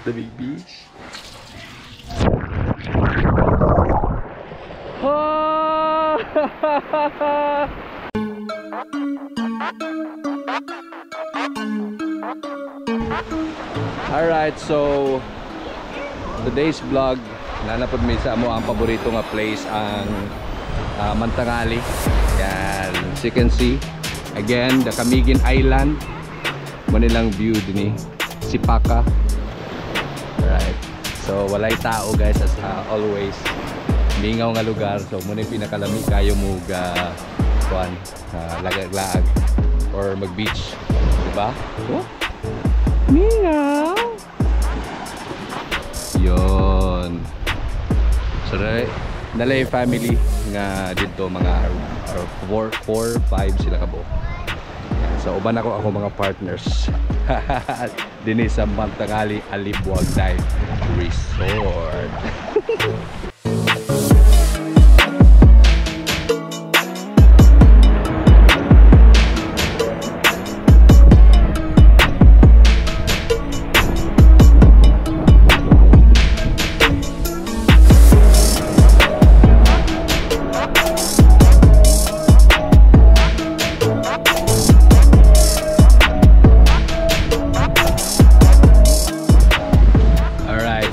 The big beach. Alright, so today's vlog, nanapod mi sa mo ang paborito nga place ang Mantangali. Yan, as you can see again the Camiguin Island. Manilang view din eh, Sipaka. Alright, so walay tao guys as always. Mingaw nga lugar, so muna yung pinakalamig kayo mo lagag-laag or mag-beach, diba? Oh, mingaw! Yun. So nalay family nga dito mga 4-5 sila kabo. So uban ako mga partners din sa Mantangali Alibwag Dive Resort.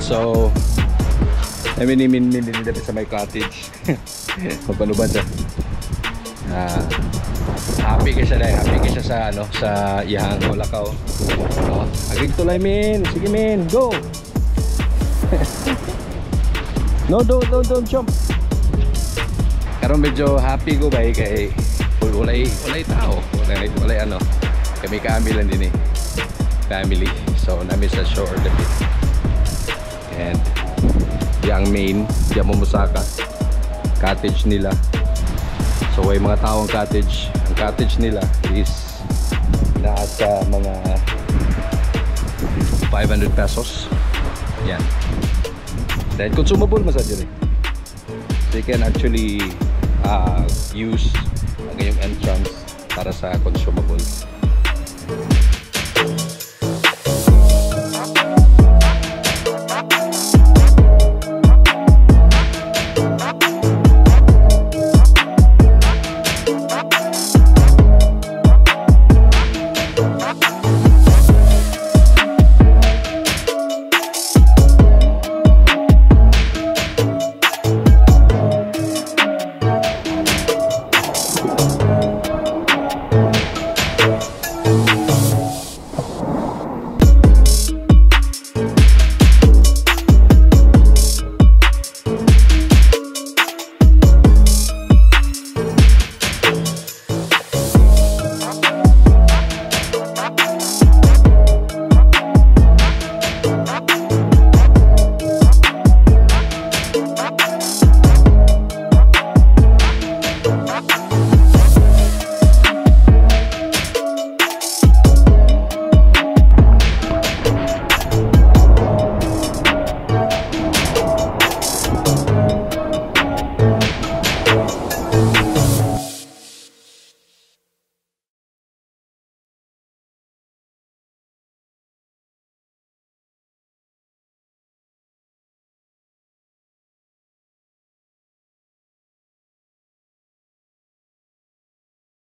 So, namin dito sa my cottage. Magpanuban siya. Happy ka siya dahil. Happy ka siya sa sa iyang Hulakaw. Agig tulay min. Sige min, go. No, don't jump. Karon medyo happy ko ba kay ulay tao. Ulay kami lang din eh. Family. So, namin sa shore the beach. And yung main yung Momusaka cottage nila. So may mga taong cottage. Ang cottage nila is nasa mga 500 pesos. Yan. Then consumable massage rin. So you can actually use ang yung entrance para sa consumable.